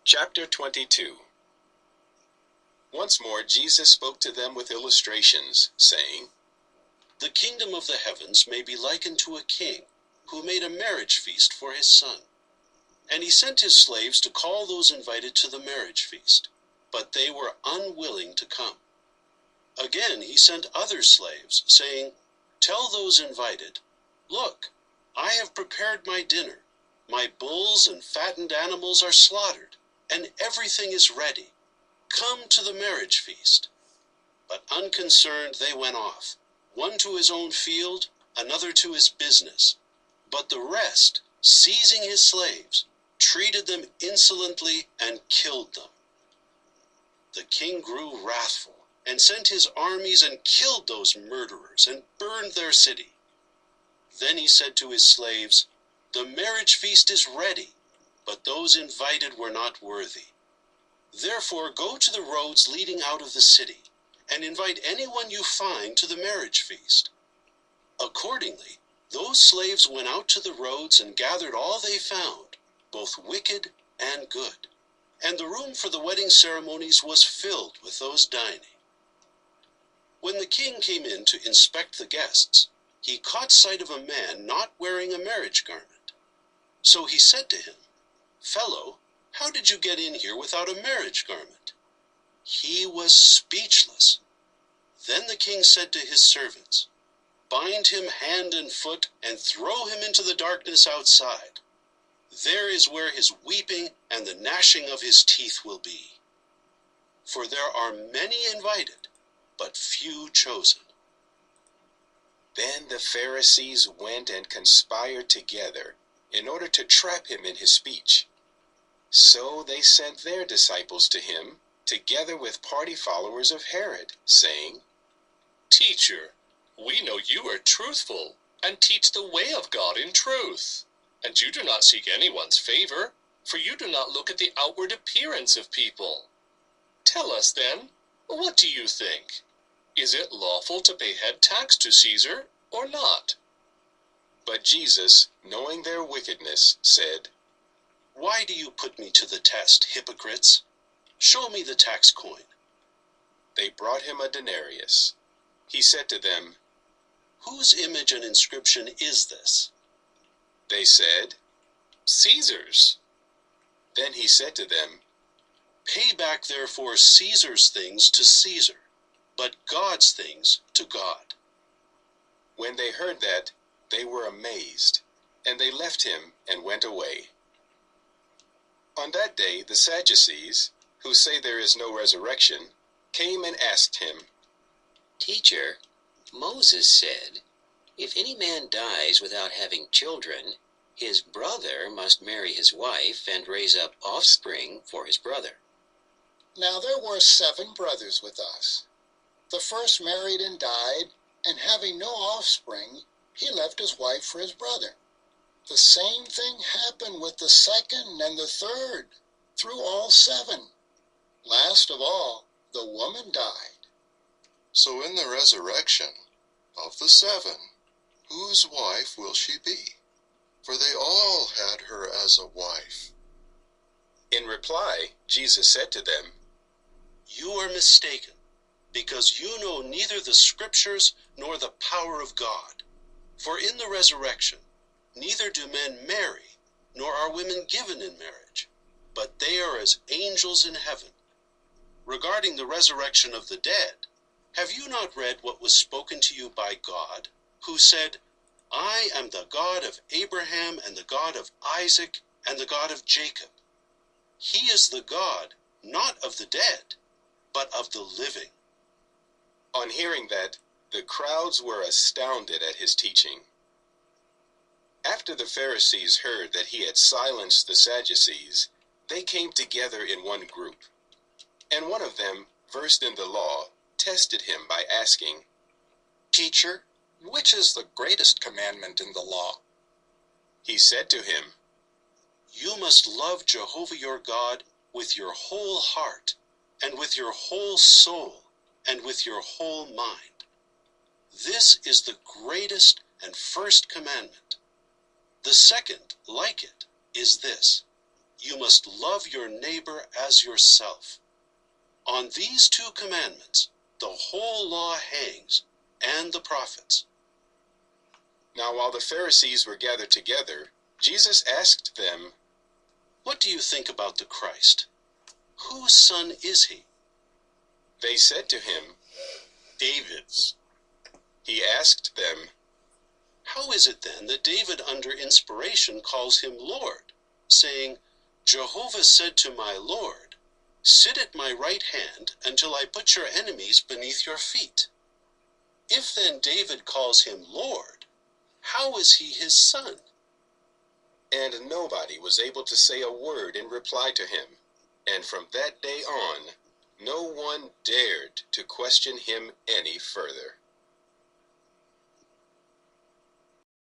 Chapter 22. Once more Jesus spoke to them with illustrations, saying, "The kingdom of the heavens may be likened to a king, who made a marriage feast for his son. And he sent his slaves to call those invited to the marriage feast, but they were unwilling to come. Again he sent other slaves, saying, 'Tell those invited, look, I have prepared my dinner. My bulls and fattened animals are slaughtered, and everything is ready. Come to the marriage feast.' But unconcerned they went off, one to his own field, another to his business. But the rest, seizing his slaves, treated them insolently and killed them. The king grew wrathful, and sent his armies and killed those murderers and burned their city. Then he said to his slaves, 'The marriage feast is ready, but those invited were not worthy. Therefore go to the roads leading out of the city, and invite anyone you find to the marriage feast.' Accordingly, those slaves went out to the roads and gathered all they found, both wicked and good, and the room for the wedding ceremonies was filled with those dining. When the king came in to inspect the guests, he caught sight of a man not wearing a marriage garment. So he said to him, 'Fellow, how did you get in here without a marriage garment?' He was speechless. Then the king said to his servants, 'Bind him hand and foot and throw him into the darkness outside. There is where his weeping and the gnashing of his teeth will be. For there are many invited, but few chosen.'" Then the Pharisees went and conspired together in order to trap him in his speech. So they sent their disciples to him, together with party followers of Herod, saying, "Teacher, we know you are truthful and teach the way of God in truth. And you do not seek anyone's favor, for you do not look at the outward appearance of people. Tell us then, what do you think? Is it lawful to pay head tax to Caesar or not?" But Jesus, knowing their wickedness, said, "Why do you put me to the test, hypocrites? Show me the tax coin." They brought him a denarius. He said to them, "Whose image and inscription is this?" They said, "Caesar's." Then he said to them, "Pay back therefore Caesar's things to Caesar, but God's things to God." When they heard that, they were amazed, and they left him and went away. On that day the Sadducees, who say there is no resurrection, came and asked him, "Teacher, Moses said, if any man dies without having children, his brother must marry his wife and raise up offspring for his brother." Now there were 7 brothers with us. The first married and died, and having no offspring, he left his wife for his brother. The same thing happened with the second and the third, through all 7. Last of all, the woman died. So in the resurrection of the 7, whose wife will she be? For they all had her as a wife. In reply, Jesus said to them, "You are mistaken, because you know neither the Scriptures nor the power of God. For in the resurrection, neither do men marry, nor are women given in marriage, but they are as angels in heaven. Regarding the resurrection of the dead, have you not read what was spoken to you by God, who said, 'I am the God of Abraham and the God of Isaac and the God of Jacob'? He is the God, not of the dead, but of the living." On hearing that, the crowds were astounded at his teaching. After the Pharisees heard that he had silenced the Sadducees, they came together in one group. And one of them, versed in the law, tested him by asking, "Teacher, which is the greatest commandment in the law?" He said to him, "You must love Jehovah your God with your whole heart, and with your whole soul, and with your whole mind. This is the greatest and first commandment. The second, like it, is this: you must love your neighbor as yourself. On these two commandments, the whole law hangs, and the prophets." Now while the Pharisees were gathered together, Jesus asked them, "What do you think about the Christ? Whose son is he?" They said to him, "David's." He asked them, "How is it then that David under inspiration calls him Lord, saying, 'Jehovah said to my Lord, sit at my right hand until I put your enemies beneath your feet'? If then David calls him Lord, how is he his son?" And nobody was able to say a word in reply to him. And from that day on, no one dared to question him any further.